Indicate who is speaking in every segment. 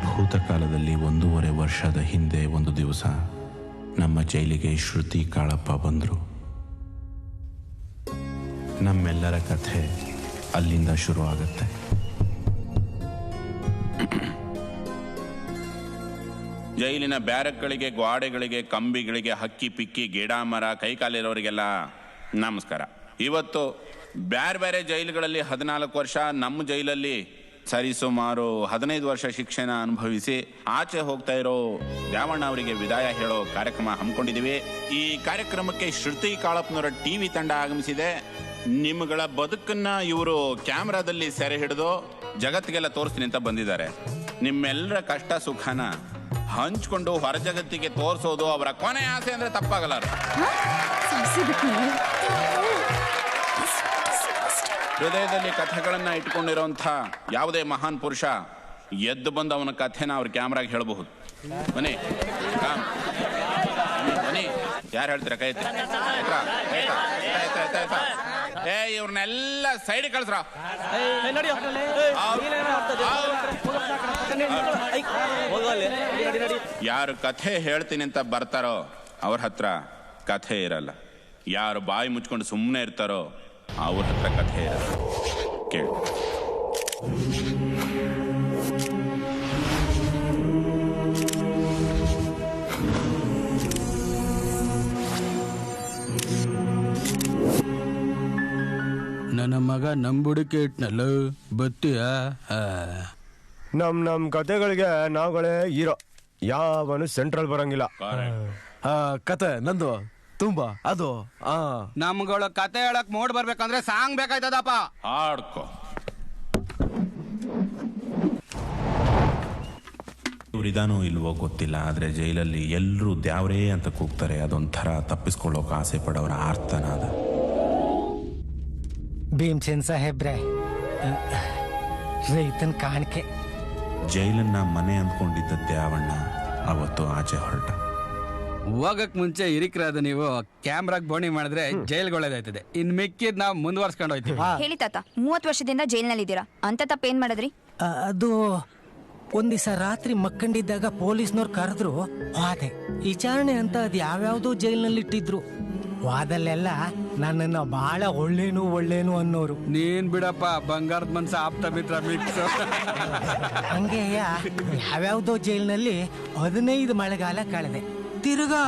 Speaker 1: ಭೂತಕಾಲದಲ್ಲಿ 1.5 ವರ್ಷದ ಹಿಂದೆ ಒಂದು ದಿವಸ ನಮ್ಮ ಜೈಲಿಗೆ ಶ್ರುತಿ ಕಾಳಪ್ಪ ಬಂದರು. ನಮ್ಮೆಲ್ಲರ ಕಥೆ ಅಲ್ಲಿಂದ ಶುರು ಆಗುತ್ತೆ.
Speaker 2: ಜೈಲಿನ ಬ್ಯಾರಕ್ಗಳಿಗೆ, ಗ್ವಾಡೆಗಳಿಗೆ, ಕಂಬಿಗಳಿಗೆ, ಹಕ್ಕಿ ಪಿಕ್ಕಿ, ಗಿಡ ಮರ, ಕೈಕಾಲಿರೋರಿಗೆಲ್ಲ ನಮಸ್ಕಾರ. ಇವತ್ತು ಬೇರೆ ಬೇರೆ ಜೈಲುಗಳಲ್ಲಿ 14 ವರ್ಷ, ನಮ್ಮ ಜೈಲಲ್ಲಿ ಸರಿಸುಮಾರು 15 ವರ್ಷ ಶಿಕ್ಷಣ ಅನುಭವಿಸಿ ಆಚೆ ಹೋಗ್ತಾ ಇರೋ ದ್ಯಾವಣ್ಣ ಅವರಿಗೆ ವಿದಾಯ ಹೇಳೋ ಕಾರ್ಯಕ್ರಮ ಹಮ್ಮಿಕೊಂಡಿದ್ದೀವಿ. ಈ ಕಾರ್ಯಕ್ರಮಕ್ಕೆ ಶ್ರುತಿ ಕಾಳಪ್ಪನವರ ಟಿವಿ ತಂಡ ಆಗಮಿಸಿದೆ. ನಿಮ್ಮಗಳ ಬದುಕನ್ನ ಇವರು ಕ್ಯಾಮ್ರಾದಲ್ಲಿ ಸೆರೆ ಹಿಡಿದು ಜಗತ್ತಿಗೆಲ್ಲ ತೋರಿಸ್ತೀನಿ ಅಂತ ಬಂದಿದ್ದಾರೆ. ನಿಮ್ಮೆಲ್ಲರ ಕಷ್ಟ ಸುಖನ ಹಂಚ್ಕೊಂಡು ಹೊರ ಜಗತ್ತಿಗೆ ತೋರಿಸೋದು ಅವರ ಕೊನೆ ಆಸೆ ಅಂದ್ರೆ ತಪ್ಪಾಗಲ್ಲ. ಹೃದಯದಲ್ಲಿ ಕಥೆಗಳನ್ನ ಇಟ್ಕೊಂಡಿರೋಂಥ ಯಾವುದೇ ಮಹಾನ್ ಪುರುಷ ಎದ್ದು ಬಂದು ಅವನ ಕಥೆನ ಅವ್ರ ಕ್ಯಾಮ್ರಾಗೆ ಹೇಳಬಹುದು. ಬನ್ನಿ ಬನ್ನಿ, ಯಾರು ಹೇಳ್ತೀರಾ? ಕೈ ಏ ಇವ್ರನ್ನೆಲ್ಲ ಸೈಡ್ ಕಳ್ಸ್ರ. ಯಾರು ಕಥೆ ಹೇಳ್ತೀನಿ ಅಂತ ಬರ್ತಾರೋ ಅವ್ರ ಹತ್ರ ಕಥೆ ಇರಲ್ಲ. ಯಾರು ಬಾಯಿ ಮುಚ್ಕೊಂಡು ಸುಮ್ಮನೆ ಇರ್ತಾರೋ ಅವ್ರ ಹತ್ರ ಕಥೆ ಇರಲ್ಲ. ಕೇಳಿ.
Speaker 3: ನನ್ನ ಮಗ ನಂಬುಡಿಕೆ ಇಟ್ನಲ್ಲ ಬತ್ತೀಯ.
Speaker 4: ನಮ್ ಕತೆಗಳಿಗೆ ನಾವುಗಳೇ ಹೀರೋ, ಯಾವನು ಸೆಂಟ್ರಲ್ ಬರಂಗಿಲ್ಲ.
Speaker 5: ಕತೆ ನಂದು ತುಂಬಾ ಅದು
Speaker 3: ನಮ್ಗಳ ಕತೆ ಹೇಳಕ್ ಮೋಡ್ ಬರ್ಬೇಕಂದ್ರೆ ಸಾಂಗ್ ಬೇಕಾಯ್ತದಪ್ಪ.
Speaker 2: ಹಾಡ್ಕೋ.
Speaker 1: ಇವ್ರಿದಾನೋ ಇಲ್ವೋ ಗೊತ್ತಿಲ್ಲ, ಆದರೆ ಜೈಲಲ್ಲಿ ಎಲ್ಲರೂ ದ್ಯಾವ್ರೇ ಅಂತ ಕೂಗ್ತಾರೆ. ಅದೊಂಥರ ತಪ್ಪಿಸ್ಕೊಳ್ಳೋಕೆ ಆಸೆ ಪಡೋರ ಆರ್ತನಾದ.
Speaker 6: ಭೀಮ್ಸೇನ್ ಸಾಹೇಬ್ರೆ, ರೈತನ ಕಾಣಿಕೆ.
Speaker 1: ಜೈಲನ್ನ ಮನೆ ಅಂದ್ಕೊಂಡಿದ್ದ ದ್ಯಾವಣ್ಣ ಅವತ್ತು ಆಚೆ ಹೊರಟ.
Speaker 3: ಹೋಗಕ್ ಮುಂಚೆ ಹಿರಿಕರಾದ ನೀವು ಕ್ಯಾಮ್ರಾಗ್ ಬೋಣಿ ಮಾಡಿದ್ರೆ ಜೈಲ್ಗೊಳ್ಳೇದಾಯ್ತದೆ. ಇನ್ ಮಿಕ್ಕಿದ್ ನಾವು ಮುಂದುವರ್ಸ್ಕೊಂಡು ಹೋಯ್ತೀವಿ.
Speaker 7: ಹೇಳಿ ತಾತ, 30 ವರ್ಷದಿಂದ ಜೈಲ್ನಲ್ಲಿದ್ದೀರಾ, ಅಂತ ತಪ್ಪೇನ್ ಮಾಡಿದ್ರಿ?
Speaker 6: ಅದು ಒಂದ್ ದಿವಸ ರಾತ್ರಿ ಮಕ್ಕಂಡಿದ್ದಾಗ ಪೊಲೀಸ್ನವ್ರು ಕರೆದ್ರು, ವಾದೆ ವಿಚಾರಣೆ ಅಂತ ಅದ್ ಯಾವ್ಯಾವ್ದೋ ಜೈಲ್ನಲ್ಲಿ ಇಟ್ಟಿದ್ರು. ವಾದಲ್ಲೆಲ್ಲ ನನ್ನನ್ನ ಬಹಳ ಒಳ್ಳೇನು ಅನ್ನೋರು.
Speaker 3: ನೀನ್ ಬಿಡಪ್ಪ, ಬಂಗಾರದ ಮನ್ಸ ಆಪ್ತ ಮಿತ್ರ ಮಿಕ್ಸ್.
Speaker 6: ಹಂಗೆ ಯಾವ್ಯಾವ್ದೋ ಜೈಲ್ನಲ್ಲಿ 15 ಮಳೆಗಾಲ ಕಳೆದೆ. ತಿರ್ಗಾ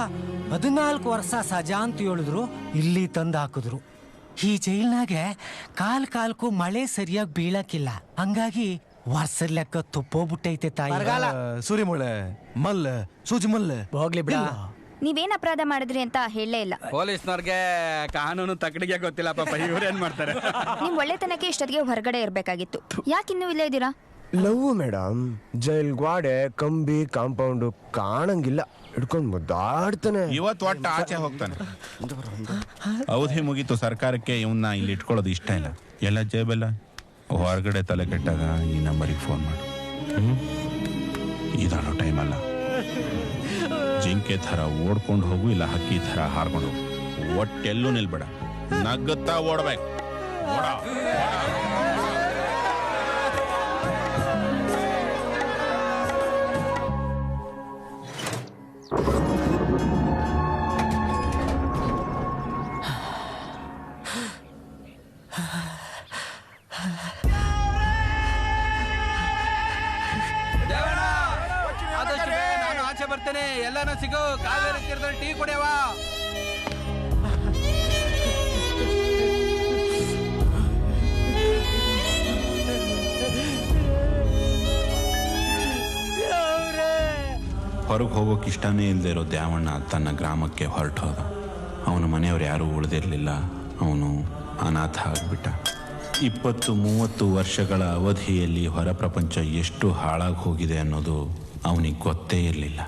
Speaker 6: 14 ವರ್ಷ ಸಜಾ ಅಂತ ಹೇಳಿದ್ರು. ಇಲ್ಲಿ ತಂದು ಹಾಕಿದ್ರು. ಈ ಜೈಲ್ನಾಗೆ ಕಾಲ್ಕೂ ಮಳೆ ಸರಿಯಾಗಿ ಬೀಳಕ್ಕಿಲ್ಲ. ಹಂಗಾಗಿ ವರ್ಷದ ಲೆಕ್ಕ ತುಪ್ಪೋಗ್ಬಿಟ್ಟೈತೆ ತಾಯಿ.
Speaker 5: ಸೂರ್ಯಮಳೆ ಮಲ್ಲೆ ಸೂಜಿ ಮಲ್ಲೆ
Speaker 6: ಹೋಗ್ಲಿ ಬಿಡ.
Speaker 7: ನೀವೇನ್ ಅಪರಾಧ ಮಾಡಿದ್ರಿ ಅಂತ ಹೇಳಲೇ ಇಲ್ಲ.
Speaker 3: ಪೊಲೀಸ್ನವ್ರಿಗೆ ಕಾನೂನು ತಕ್ಕಡಿಗೆ ಗೊತ್ತಿಲ್ಲ ಪಾಪ, ಇವ್ರೇನ್ ಮಾಡ್ತಾರೆ?
Speaker 7: ನಿಮ್ ಒಳ್ಳೆತನಕ್ಕೆ ಇಷ್ಟೊತ್ತಿಗೆ ಹೊರಗಡೆ ಇರ್ಬೇಕಾಗಿತ್ತು. ಯಾಕೆ ಇನ್ನೂ ಇಲ್ಲೇ ಇದ್ದೀರಾ?
Speaker 4: ಲವ್ ಮೇಡಮ್, ಜೈಲ್ ಗ್ವಾಡೆ, ಕಂಬಿ, ಕಾಂಪೌಂಡ್ ಕಾಣಂಗಿಲ್ಲ. ಹಿಡ್ಕೊಂಡ್ ಮುದ್ದಾಡ್ತಾನೆ.
Speaker 2: ಇವತ್ತು ಒಟ್ಟು ಆಚೆ ಹೋಗ್ತಾನೆ. ಅವಧಿ ಮುಗೀತು. ಸರ್ಕಾರಕ್ಕೆ ಇವನ್ನ ಇಲ್ಲಿ ಇಟ್ಕೊಳ್ಳೋದು ಇಷ್ಟ ಇಲ್ಲ. ಎಲ್ಲ ಜೇಬೆಲ್ಲ ಹೊರಗಡೆ ತಲೆ ಕೆಟ್ಟಾಗ ಈ ನಂಬರಿಗೆ ಫೋನ್ ಮಾಡು. ಇದಾಡೋ ಟೈಮ್ ಅಲ್ಲ. ಜಿಂಕೆ ಥರ ಓಡ್ಕೊಂಡು ಹೋಗು, ಇಲ್ಲ ಹಕ್ಕಿ ಥರ ಹಾರ್ಕೊಂಡು ಹೋಗು. ಒಟ್ಟೆಲ್ಲೂ ನಿಲ್ಬೇಡ, ನಗ್ಗುತ್ತಾ ಓಡ್ಬೇಕು.
Speaker 3: ನಾನು ಆಚೆ ಬರ್ತೇನೆ. ಎಲ್ಲಾನು ಸಿಗೋ ಕಾವೇರಿ ತೀರದಲ್ಲಿ ಟೀ ಕುಡಿಯವ.
Speaker 1: ಹೊರಗೆ ಹೋಗೋಕೆ ಇಷ್ಟನೇ ಇಲ್ಲದೆ ಇರೋ ದ್ಯಾವಣ್ಣ ತನ್ನ ಗ್ರಾಮಕ್ಕೆ ಹೊರಟೋದ. ಅವನ ಮನೆಯವರು ಯಾರೂ ಉಳಿದಿರಲಿಲ್ಲ. ಅವನು ಅನಾಥ ಆಗಿಬಿಟ್ಟ. 20-30 ವರ್ಷಗಳ ಅವಧಿಯಲ್ಲಿ ಹೊರ ಪ್ರಪಂಚ ಎಷ್ಟು ಹಾಳಾಗಿ ಹೋಗಿದೆ ಅನ್ನೋದು ಅವನಿಗೆ ಗೊತ್ತೇ ಇರಲಿಲ್ಲ.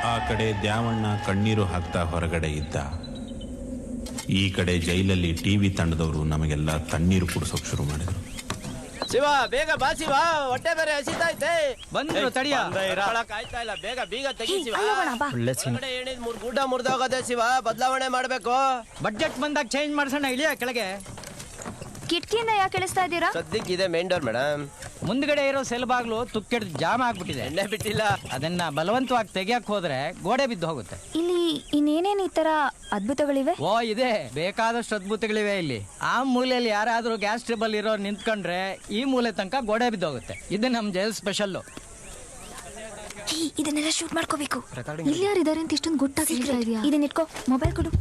Speaker 1: ಆ ಕಡೆ ದ್ಯಾವಣ್ಣ ಕಣ್ಣೀರು ಹಾಕ್ತಾ ಹೊರಗಡೆ ಇದ್ದ. ಈ ಕಡೆ ಜೈಲಲ್ಲಿ ಟಿವಿ ತಂಡದವರು ನಮಗೆಲ್ಲ ತಣ್ಣೀರು ಕುಡಿಸೋಕೆ ಶುರು ಮಾಡಿದ್ರು.
Speaker 8: ಶಿವ ಬೇಗ ಬಾ ಶಿವ, ಹೊಟ್ಟೆ ಬೇರೆ ಹಸಿತಾ ಐತೆ.
Speaker 3: ಬಂದ್ರು ತಡಿಯ.
Speaker 8: ಕಾಯ್ತಾ ಇಲ್ಲ, ಬೇಗ ಬೀಗ ತೆಗಿ ಶಿವ.
Speaker 6: ಒಳ್ಳೆ scene.
Speaker 8: ಹೇಳಿದ್ ಗುಡ್ಡ ಮುರಿದೋಗದೆ ಶಿವ, ಬದಲಾವಣೆ ಮಾಡ್ಬೇಕು.
Speaker 6: ಬಡ್ಜೆಟ್ ಬಂದಾಗ ಚೇಂಜ್ ಮಾಡ್ಸೋಣ, ಇಳಿಯ ಕೆಳಗೆ.
Speaker 7: ಕಿಟಕಿಯಿಂದ ಯಾಕೆ ಇಳಿಸ್ತಾ ಇದ್ದೀರಾ?
Speaker 8: ಸದ್ಯಕ್ಕೆ ಇದೆ ಮೇನ್ ಡೋರ್ ಮೇಡಮ್.
Speaker 6: ಮುಂದ್ಗಡೆ ಇರೋ ಸೆಲ್ ಬಾಗ್ಲು ತುಕ್ಕೆಡ್ ಜಾಮ್ ಆಗ್ಬಿಟ್ಟಿದೆ.
Speaker 8: ಎಣ್ಣೆ ಬಿಟ್ಟಿಲ್ಲ.
Speaker 6: ಅದನ್ನ ಬಲವಂತವಾಗಿ ತೆಗಿಯಕ್ ಹೋದ್ರೆ ಗೋಡೆ ಬಿದ್ದು ಹೋಗುತ್ತೆ.
Speaker 7: ಇಲ್ಲಿ ಇನ್ನೇನೇನು ಈ ತರ ಅದ್ಭುತಗಳಿವೆ?
Speaker 6: ಓ ಇದೆ, ಬೇಕಾದಷ್ಟು ಅದ್ಭುತಗಳಿವೆ ಇಲ್ಲಿ. ಆ ಮೂಲೆಯಲ್ಲಿ ಯಾರಾದ್ರೂ ಗ್ಯಾಸ್ ಟ್ರಬಲ್ ಇರೋ ನಿಂತ್ಕೊಂಡ್ರೆ ಈ ಮೂಲೆ ತನಕ ಗೋಡೆ ಬಿದ್ದು ಹೋಗುತ್ತೆ. ಇದು ನಮ್ ಜೈಲ್ ಸ್ಪೆಷಲ್.
Speaker 7: ಇದನ್ನೆಲ್ಲ ಶೂಟ್ ಮಾಡ್ಕೋಬೇಕು. ಇಲ್ಲಿ ಯಾರಿದ್ದಾರೆ ಅಂತ ಇಷ್ಟೊಂದು ಗೊತ್ತಾಗಿಲ್ಲ. ಇದನ್ನ ಇಟ್ಕೋ, ಮೊಬೈಲ್ ಕೊಡು.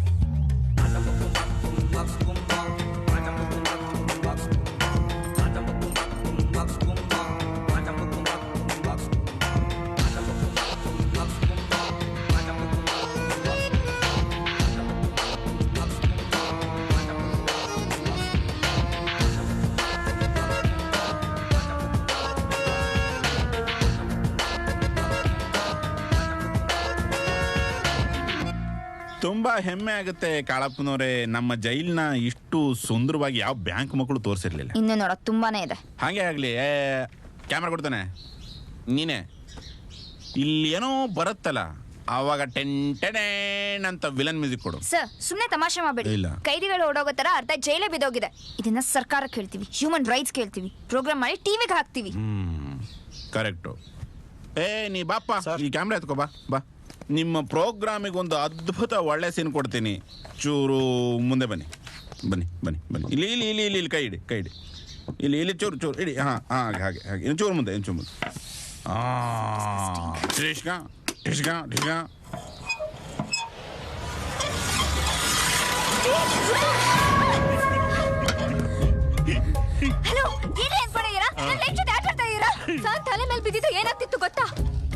Speaker 2: ತುಂಬಾ ಹೆಮ್ಮೆ ಆಗುತ್ತೆ ಕಾಳಪ್ಪನವರೇ, ನಮ್ಮ ಜೈಲ್ನ ಇಷ್ಟು ಸುಂದರವಾಗಿ ಯಾವ ಬ್ಯಾಂಕ್ ಮಕ್ಕಳು ತೋರಿಸಿರ್ಲಿಲ್ಲ.
Speaker 7: ಇನ್ನು ನೋಡ ತುಂಬಾನೇ ಇದೆ.
Speaker 2: ಹಾಗೆ ಆಗ್ಲಿ, ಕ್ಯಾಮ್ರಾ ಕೊಡ್ತಾನೆ ನೀನೆ. ಇಲ್ಲಿ ಏನೋ ಬರುತ್ತಲ್ಲ, ಆವಾಗ ಟೆನ್ ಅಂತ ವಿಲನ್ ಮ್ಯೂಸಿಕ್ ಕೊಡು.
Speaker 7: ಸರ್, ಸುಮ್ನೆ ತಮಾಷೆ ಮಾಡಬೇಡಿ.
Speaker 2: ಇಲ್ಲ.
Speaker 7: ಕೈದಿಗಳು ಓಡೋಗೋ ತರ ಅರ್ಧ ಜೈಲೇ ಬಿದ್ದೋಗಿದೆ. ಇದನ್ನ ಸರ್ಕಾರಕ್ಕೆ ಹೇಳ್ತೀವಿ, ಹ್ಯೂಮನ್ ರೈಟ್ಸ್ ಕೇಳ್ತೀವಿ, ಪ್ರೋಗ್ರಾಮ್ ಮಾಡಿ ಟಿವಿಗೆ ಹಾಕ್ತಿವಿ.
Speaker 2: ಕರೆಕ್ಟು. ನೀ ಬಾಪ್ಪ, ಈ ಕ್ಯಾಮ್ರಾ ಎತ್ಕೋ, ಬಾ ಬಾ. ನಿಮ್ಮ ಪ್ರೋಗ್ರಾಮಿಗೆ ಒಂದು ಅದ್ಭುತ ಒಳ್ಳೆ ಸೀನ್ ಕೊಡ್ತೀನಿ. ಚೂರು ಮುಂದೆ ಬನ್ನಿ ಬನ್ನಿ ಬನ್ನಿ ಬನ್ನಿ. ಇಲ್ಲಿ ಇಲ್ಲಿ ಇಲ್ಲಿ ಇಲ್ಲಿ ಇಲ್ಲಿ ಕೈ ಇಡಿ, ಕೈ ಇಡಿ. ಇಲ್ಲಿ ಇಲ್ಲಿ ಚೂರು ಚೂರು ಇಡಿ. ಹಾಂ ಹಾಗೆ ಹಾಗೆ ಹಾಗೆ. ಇನ್ನು ಚೂರು ಮುಂದೆ, ಇನ್ನು ಚೂರು ಮುಂದೆ. ಟಿಷ್ಕ ಟಿಷ್ಕ ಟಿಷ್ಕ.
Speaker 7: ಹಲೋ, ಏನೇ ಅನ್ಕೊಂಡಿದ್ದೀರಾ? ನನ್ನ ಲೈಫ್ ಜೊತೆ ಆಟ ಆಡ್ತಾ ಇದ್ದೀರಾ? ಸರ್, ತಲೆ ಮೇಲೆ ಬಿದ್ದಿದ್ದು ಏನಾಗ್ತಿತ್ತು ಗೊತ್ತಾ?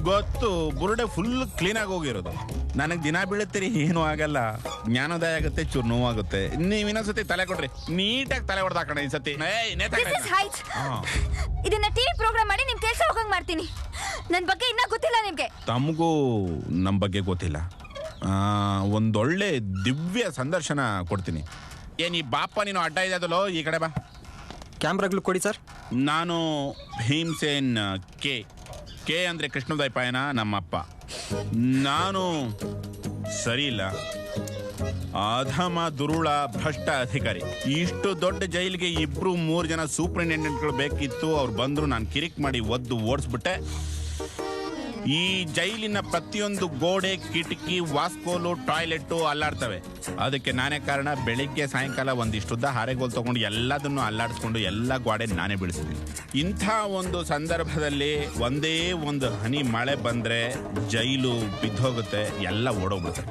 Speaker 2: ಗೊತ್ತು, ಬುರುಡೆ ಫುಲ್ ಕ್ಲೀನಾಗಿ ಹೋಗಿರೋದು. ನನಗೆ ದಿನ ಬೀಳುತ್ತೀರಿ, ಏನೂ ಆಗಲ್ಲ. ಜ್ಞಾನೋದಯ ಆಗುತ್ತೆ, ಚೂರು ನೋವಾಗುತ್ತೆ. ನೀವು ಇನ್ನೊಂದ್ಸತಿ ತಲೆ ಕೊಡ್ರಿ, ನೀಟಾಗಿ ತಲೆ ಹೊಡೆದಾಕೋಣ ಈ ಸತಿ.
Speaker 7: ಇದನ್ನ ಟಿವಿ ಪ್ರೋಗ್ರಾಮ್ ಮಾಡಿ ನಿಮ್ ಕೆಲಸ ಹೋಗಂಗ್ ಮಾಡ್ತೀನಿ. ನನ್ನ ಬಗ್ಗೆ ಇನ್ನ ಗೊತ್ತಿಲ್ಲ ನಿಮ್ಗೆ.
Speaker 2: ತಮಗೂ ನಮ್ಮ ಬಗ್ಗೆ ಗೊತ್ತಿಲ್ಲ. ಒಂದೊಳ್ಳೆ ದಿವ್ಯ ಸಂದರ್ಶನ ಕೊಡ್ತೀನಿ. ಈ ಬಾಪ ನೀನು ಅಡ್ಡ ಇದೆಯದಲ್ಲೋ, ಈ ಕಡೆ ಬಾ.
Speaker 4: ಕ್ಯಾಮ್ರಾಗಳು ಕೊಡಿ ಸರ್.
Speaker 2: ನಾನು ಭೀಮ್ಸೇನ್ ಕೆ ಅಂದರೆ ಕೃಷ್ಣೋದಯಪಾಯನ ನಮ್ಮಪ್ಪ. ನಾನು ಸರಿ ಇಲ್ಲ, ಅಧಮ ದುರುಳ ಭ್ರಷ್ಟ ಅಧಿಕಾರಿ. ಇಷ್ಟು ದೊಡ್ಡ ಜೈಲಿಗೆ 2-3 ಜನ ಸೂಪರಿಂಟೆಂಡೆಂಟ್ಗಳು ಬೇಕಿತ್ತು. ಅವ್ರು ಬಂದರು, ನಾನು ಕಿರಿಕ್ ಮಾಡಿ ಒದ್ದು ಓಡಿಸ್ಬಿಟ್ಟೆ. ಈ ಜೈಲಿನ ಪ್ರತಿಯೊಂದು ಗೋಡೆ, ಕಿಟಕಿ, ವಾಸ್ಕೋಲು, ಟಾಯ್ಲೆಟ್ಟು ಅಲ್ಲಾಡ್ತವೆ. ಅದಕ್ಕೆ ನಾನೇ ಕಾರಣ. ಬೆಳಿಗ್ಗೆ ಸಾಯಂಕಾಲ ಒಂದಿಷ್ಟುದ್ದ ಹಾರೆಗೋಲ್ ತಗೊಂಡು ಎಲ್ಲದನ್ನು ಅಲ್ಲಾಡಿಸ್ಕೊಂಡು ಎಲ್ಲ ಗೋಡೆ ನಾನೇ ಬೀಳಿಸಿದ್ದೀನಿ. ಇಂಥ ಒಂದು ಸಂದರ್ಭದಲ್ಲಿ ಒಂದೇ ಒಂದು ಹನಿ ಮಳೆ ಬಂದರೆ ಜೈಲು ಬಿದ್ದೋಗುತ್ತೆ, ಎಲ್ಲ ಓಡೋಗ್ಬಿಡುತ್ತೆ.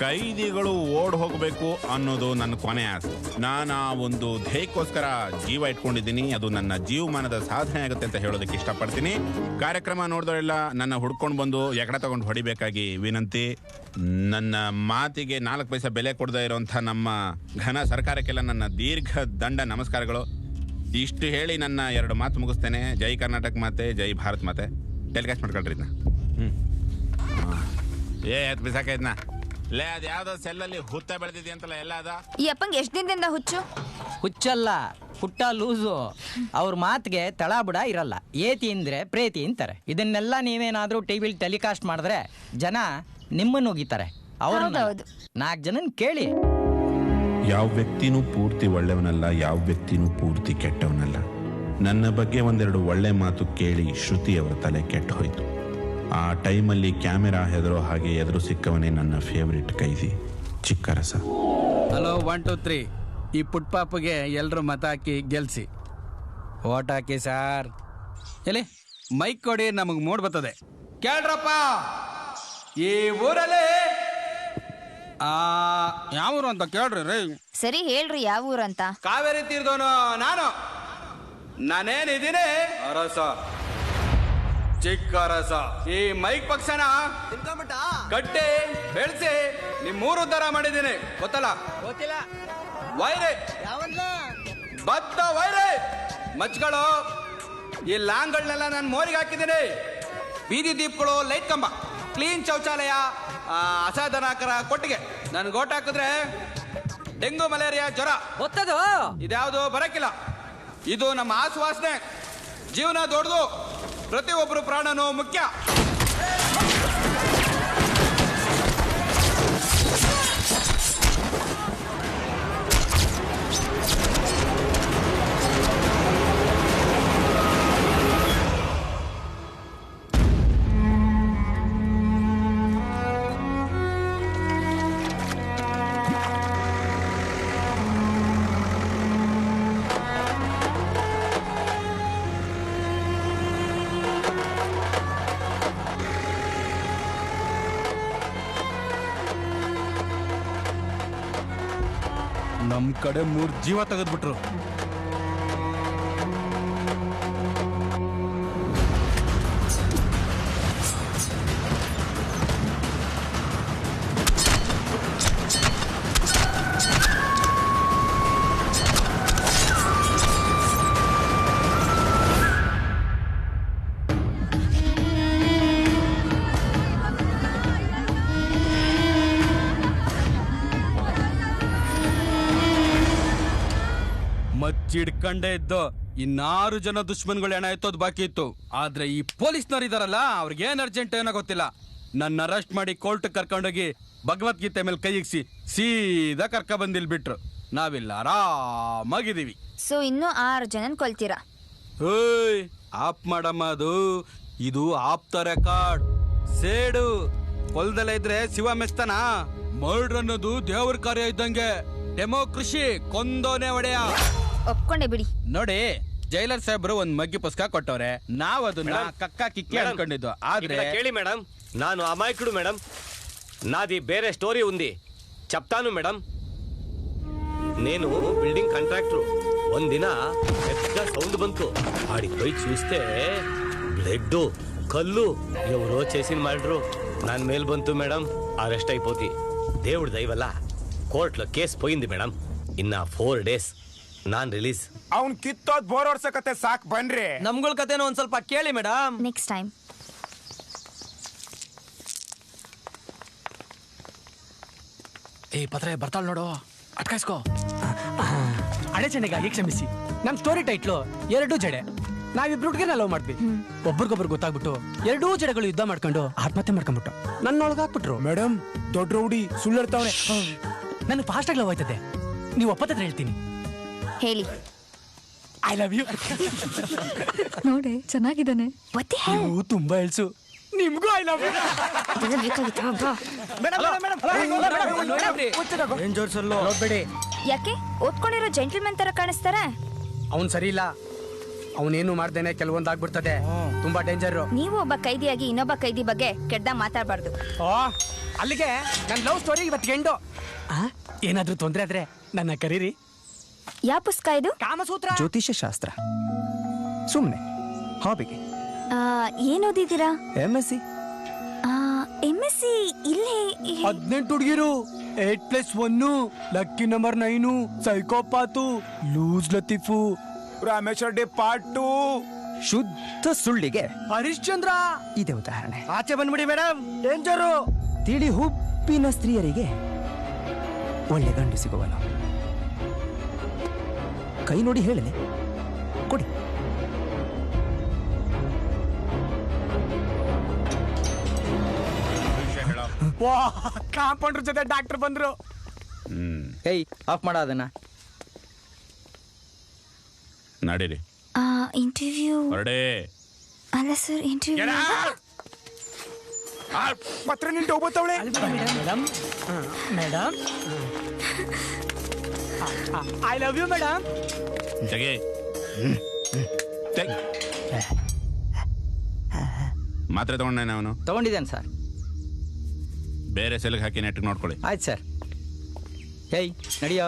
Speaker 2: ಕೈದಿಗಳು ಓಡ್ ಹೋಗಬೇಕು ಅನ್ನೋದು ನನ್ನ ಕೊನೆ ಆಸೆ. ನಾನು ಆ ಒಂದು ಧ್ಯೇಯಕ್ಕೋಸ್ಕರ ಜೀವ ಇಟ್ಕೊಂಡಿದ್ದೀನಿ. ಅದು ನನ್ನ ಜೀವಮಾನದ ಸಾಧನೆ ಆಗುತ್ತೆ ಅಂತ ಹೇಳೋದಕ್ಕೆ ಇಷ್ಟಪಡ್ತೀನಿ. ಕಾರ್ಯಕ್ರಮ ನೋಡಿದವರೆಲ್ಲ ನನ್ನ ಹುಡ್ಕೊಂಡು ಬಂದು ಎಕಡೆ ತಗೊಂಡು ಹೊಡಿಬೇಕಾಗಿ ವಿನಂತಿ. ನನ್ನ ಮಾತಿಗೆ 4 ಪೈಸೆ ಬೆಲೆ ಕೊಡದೇ ಇರೋಂಥ ನಮ್ಮ ಘನ ಸರ್ಕಾರಕ್ಕೆಲ್ಲ ನನ್ನ ದೀರ್ಘ ದಂಡ ನಮಸ್ಕಾರಗಳು. ಇಷ್ಟು ಹೇಳಿ ನನ್ನ 2 ಮಾತು ಮುಗಿಸ್ತೇನೆ. ಜೈ ಕರ್ನಾಟಕ ಮಾತೆ, ಜೈ ಭಾರತ್ ಮಾತೆ. ಟೆಲಿಕಾಸ್ಟ್ ಮಾಡ್ಕೊಳ್ರಿ ಇದನ್ನ. ಎತ್ ಬಿಸಾಕೈದ್ನ ಲೇ, ಅದು ಯಾವ್ದೋ ಸೆಲ್ಲಲ್ಲಿ ಹುತ್ತ ಬೆಳೆದಿದೆ ಅಂತಲ್ಲ, ಎಲ್ಲ ಅದ.
Speaker 7: ಈ ಅಪ್ಪಂಗೆ ಎಷ್ಟು ದಿನದಿಂದ ಹುಚ್ಚು?
Speaker 6: ಹುಚ್ಚಲ್ಲ, ಪುಟ್ಟ ಲೂಸು. ಅವ್ರ ಮಾತಿಗೆ ತಳಬುಡ ಇರಲ್ಲ. ಏತಿ ಅಂದ್ರೆ ಪ್ರೇತಿ ಅಂತಾರೆ. ಇದನ್ನೆಲ್ಲ ನೀವೇನಾದ್ರೂ ಟಿವಿಲಿ ಟೆಲಿಕಾಸ್ಟ್ ಮಾಡಿದ್ರೆ ಜನ ನಿಮ್ಮನ್ನು ಉಗಿತಾರೆ. ಅವ್ರನ್ನ 4 ಜನನ್ ಕೇಳಿ.
Speaker 1: ಯಾವ ವ್ಯಕ್ತಿನೂ ಪೂರ್ತಿ ಒಳ್ಳೆಯವನಲ್ಲ, ಯಾವ ವ್ಯಕ್ತಿನೂ ಪೂರ್ತಿ ಕೆಟ್ಟವನಲ್ಲ. ನನ್ನ ಬಗ್ಗೆ ಒಂದೆರಡು ಒಳ್ಳೆ ಮಾತು ಕೇಳಿ ಶ್ರುತಿ ಅವರ ತಲೆ ಕೆಟ್ಟು ಹೋಯಿತು. ಆ ಟೈಮಲ್ಲಿ ಕ್ಯಾಮೆರಾ ಹೆದರೋ ಹಾಗೆ ಎದುರು ಸಿಕ್ಕವನೇ ನನ್ನ ಫೇವ್ರೆಟ್ ಕೈದಿ ಚಿಕ್ಕರಸ.
Speaker 3: ಹಲೋ 1 2 3. ಈ ಪುಟ್ಪಾಪಗೆ ಎಲ್ಲರೂ ಮತ ಹಾಕಿ ಗೆಲ್ಸಿ. ಓಟ್ ಹಾಕಿ ಸಾರ್. ಎಲ್ಲಿ ಮೈಕ್ ಕೊಡಿ, ನಮಗೆ ಮೂಡ್ ಬರ್ತದೆ. ಕೇಳ್ರಪ್ಪ, ಈ ಊರಲ್ಲಿ ಯಾವ ಊರು ಅಂತ ಕೇಳ್ರಿ ರೀ.
Speaker 7: ಸರಿ ಹೇಳ್ರಿ, ಯಾವ ಊರಂತ?
Speaker 3: ಕಾವೇರಿ ತೀರ್ದವನು ನಾನು. ನಾನೇನಿದ್ದೀನಿ ಅರಸ, ಚಿಕ್ಕ ಅರಸ. ಈ ಮೈಕ್ ಪಕ್ಷನ ಕಟ್ಟಿ ಬೆಳೆಸಿ ನಿಮ್ಮೂರು ಉದ್ಧಾರ ಮಾಡಿದ್ದೀನಿ. ಗೊತ್ತಲ್ಲ?
Speaker 8: ಗೊತ್ತಿಲ್ಲ.
Speaker 3: ವೈರೇ ಬದ್ದ ವೈರೇ ಮಚ್ಗಳು, ಈ ಲಾಂಗ್ಗಳನ್ನೆಲ್ಲ ನಾನು ಮೋರಿಗೆ ಹಾಕಿದ್ದೀನಿ. ಬೀದಿ ದೀಪಗಳು, ಲೈಟ್ ಕಂಬ, ಕ್ಲೀನ್ ಶೌಚಾಲಯ, ಅಸಾಧನಾಕರ ಕೊಟ್ಟಿಗೆ ನನ್ಗೆ ಓಟ್ ಹಾಕಿದ್ರೆ ಡೆಂಗು ಮಲೇರಿಯಾ ಜ್ವರ
Speaker 6: ಗೊತ್ತದು
Speaker 3: ಇದ್ಯಾವುದು ಬರಕ್ಕಿಲ್ಲ. ಇದು ನಮ್ಮ ಆಸುವಾಸನೆ. ಜೀವನ ದೊಡ್ಡದು, ಪ್ರತಿಯೊಬ್ಬರು ಪ್ರಾಣನೂ ಮುಖ್ಯ. ನಮ್ ಕಡೆ 3 ಜೀವ ತೆಗೆದ್ಬಿಟ್ರು. ಮಚ್ಚಿಡ್ಕಂಡೇ ಇದ್ದು ಇನ್ನಾರು ಜನ ದುಶ್ಮನ್ಗಳು ಹೆಣ ಎತ್ತೋದು ಬಾಕಿ ಇತ್ತು. ಆದ್ರೆ ಈ ಪೊಲೀಸ್ನವ್ರು ಇದಾರಲ್ಲ, ಅವ್ರಿಗೇನ್ ಅರ್ಜೆಂಟ್ ಏನೋ ಗೊತ್ತಿಲ್ಲ. ನನ್ನ ಅರೆಸ್ಟ್ ಮಾಡಿ ಕೋರ್ಟ್ ಕರ್ಕೊಂಡೋಗಿ ಭಗವದ್ಗೀತೆ ಮೇಲೆ ಕೈ ಇಕ್ಸಿ ಸೀದಾ ಕರ್ಕ ಬಂದಿಲ್ ಬಿಟ್ರು. ನಾವಿಲ್ಲ ಆರಾಮಾಗಿದ್ದೀವಿ.
Speaker 7: ಸೊ ಇನ್ನೂ 6 ಜನನ್ ಕೊಲ್ತೀರಾ?
Speaker 3: ಓಯ್ ಆಪ್ ಮಾಡಮ್ಮ, ಅದು ಇದು ಆಪ್ತ ರೆಕಾರ್ಡ್. ಸೇಡು ಹೊಲ್ದಲ್ಲ ಇದ್ರೆ ಶಿವ ಮೆಸ್ತಾನ. ಮರ್ಡರ್ ಅನ್ನೋದು ದೇವ್ರ ಕಾರ್ಯ ಇದ್ದಂಗೆ. ಡೆಮೋಕ್ರಸಿ ಕೊಂದೋನೆ ಒಡೆಯ.
Speaker 7: ಒಪ್ಕೊಂಡೆ ಬಿಡಿ.
Speaker 3: ನೋಡಿ, ಜೈಲರ್ ಸಾಹೇಬ್ರು ಒಂದ್ ಮಗ್ಗಿ ಪುಸ್ತಕ ಕೊಟ್ಟವ್ರೆ. ನಾವ್ ಅದನ್ನ ಕಕ್ಕ ಕಿಕ್ಕಿ ಅನ್ಕೊಂಡಿದ್ದು. ಆದ್ರೆ
Speaker 4: కేళి మేడం, ನಾನು అమాయకుడు మేడం. నాది ಬೇರೆ స్టోరీ ఉంది, చెప్తాను మేడం. నేను బిల్డింగ్ కాంట్రాక్టర్. ಒಂದಿನ పెద్ద సౌండ్ ಬಂತು. ఆడికి పోయి చూస్తే బ్లడ్, కళ్ళు, ఎవరో చేసిన మర్డరు ನನ್ನ ಮೇಲೆ ಬಂತು మేడం. అరెస్ట్ అయిపోತಿ. దేవుడి దయ వల్ల కోర్టులో కేసు పోయింది మేడం. ಇನ್ನ 4 days ನಾನ್ ರಿಲೀಸ್.
Speaker 9: ಅವ್ನ್ ಕಿತ್ತೋದ್ ಬೋರ್ ಹೊಡ್ಸಕತ್ತೆ, ಸಾಕ್ ಬನ್ರಿ.
Speaker 8: ನಮ್ಗಳ ಕತೆನೂ ಒಂದ್ ಸ್ವಲ್ಪ ಕೇಳಿ ಮೇಡಮ್.
Speaker 7: Next time.
Speaker 5: ಪತ್ರೆ ಬರ್ತಾಳ ನೋಡು, ಅಟ್ಕಾಯಿಸ್ಕೋ.
Speaker 6: ಅಡೆಚಣೆಗಾಗಿ ಕ್ಷಮಿಸಿ. ನಮ್ ಸ್ಟೋರಿ ಟೈಟ್ಲು 2 ಜಡೆ. ನಾವಿಬ್ರು ಹುಡುಗಿನ ಲವ್ ಮಾಡ್ವಿ. ಒಬ್ರಿಗೊಬ್ರು ಗೊತ್ತಾಗ್ಬಿಟ್ಟು 2 ಜಡೆಗಳು ಯುದ್ಧ ಮಾಡ್ಕೊಂಡು ಆತ್ಮಹತ್ಯೆ ಮಾಡ್ಕೊಂಡ್ಬಿಟ್ಟು ನನ್ನೊಳಗಾಕ್ಬಿಟ್ರು.
Speaker 9: ಮೇಡಮ್, ದೊಡ್ಡ ರೌಡಿ ಸುಳ್ಳಿರ್ತಾವನೆ.
Speaker 6: ನನಗೆ ಫಾಸ್ಟ್ ಆಗಿ ಲವ್ ಆಯ್ತದೆ. ನೀವು ಒಪ್ಪತ್ತತ್ರ ಹೇಳ್ತೀನಿ.
Speaker 7: ಹೇಳಿ.
Speaker 6: I love you.
Speaker 7: ನೋಡಿ ಚೆನ್ನಾಗಿದ್ದಾನೆ.
Speaker 6: ನೀವು ತುಂಬಾ ಎಲ್ಸು. ನಿಮ್ಗೂ ಐ ಲವ್ ಯು. ನೋಡ್ಬೇಡಿ.
Speaker 7: ಯಾಕೆ ಓದ್ಕೊಂಡಿರೋ ಜೆಂಟಲ್ಮನ್ ತರ ಕಾಣಿಸ್ತಾರೆ?
Speaker 6: ಅವನ್ ಸರಿ ಇಲ್ಲ. ಅವನೇನು ಮಾಡ್ದೇನೆ ಕೆಲವೊಂದು ಆಗ್ಬಿಡ್ತದೆ. ತುಂಬಾ ಡೇಂಜರ್.
Speaker 7: ನೀವು ಒಬ್ಬ ಕೈದಿಯಾಗಿ ಇನ್ನೊಬ್ಬ ಕೈದಿ ಬಗ್ಗೆ ಕೆಡ್ಡ ಮಾತಾಡಬಾರ್ದು.
Speaker 6: ಅಲ್ಲಿಗೆ ನನ್ನ ಲವ್ ಸ್ಟೋರಿ ಇವತ್ತು ಎಂಡು. ಏನಾದ್ರೂ ತೊಂದ್ರೆ ಆದ್ರೆ ನನ್ನ ಕರೀರಿ.
Speaker 7: ಯಾವ ಪುಸ್ತಕ ಇದು?
Speaker 6: ಕಾಮಸೂತ್ರ.
Speaker 9: ಜ್ಯೋತಿಷ್ಯ ಶಾಸ್ತ್ರ. ಸುಮ್ನೆ ಹಾಬಿಗೆ.
Speaker 7: ಏನ್ ಓದಿದ್ದೀರಾ?
Speaker 9: MSc.
Speaker 7: MSc ಇಲ್ಲೇ
Speaker 6: 18 ಹುಡುಗಿರು, 8+1, lucky number 9, psychopath, loose Latif,
Speaker 9: Rameshwara day part 2. ಶುದ್ಧ ಸುಳ್ಳಿಗೆ
Speaker 6: ಹರಿಶ್ಚಂದ್ರ
Speaker 9: ಇದೆ ಉದಾಹರಣೆ.
Speaker 6: ಆಚೆ ಬಂದ್ಬಿಡಿ ಮೇಡಮ್, ಡೇಂಜರು.
Speaker 9: ತಿಳಿ ಹುಬ್ಬಿನ ಸ್ತ್ರೀಯರಿಗೆ ಒಳ್ಳೆ ಗಂಡು ಸಿಗುವಲ್ಲ. ಕೈ ನೋಡಿ ಹೇಳಲಿ, ಕೊಡಿ.
Speaker 6: ಕಾಂಪೌಂಡರ್ ಜೊತೆ ಡಾಕ್ಟರ್ ಬಂದ್ರು.
Speaker 8: ಏಯ್ ಆಫ್ ಮಾಡ ಅದನ್ನ.
Speaker 2: ನಡೀರಿ.
Speaker 7: ಇಂಟರ್ವ್ಯೂ
Speaker 2: ಹೊರಡೇ.
Speaker 7: ಅಲ್ಲ ಸರ್, ಇಂಟರ್ವ್ಯೂ.
Speaker 9: ಪತ್ರ ನಿಂಟು ಹೋಗ್ತಾವಳೆ.
Speaker 6: Madam, madam, I love you madam.
Speaker 2: ಜಗೆ ಮಾತ್ರೆ ತಗೊಂಡೇನೆ ಅವನು.
Speaker 8: ತಗೊಂಡಿದ್ದೇನೆ ಸರ್.
Speaker 2: ಬೇರೆ ಸೆಲ್ಗೆ ಹಾಕಿ ನೆಟ್ಟಿಗೆ ನೋಡ್ಕೊಳ್ಳಿ.
Speaker 8: ಆಯ್ತು ಸರ್. ಏಯ್ ನಡಿಯೋ.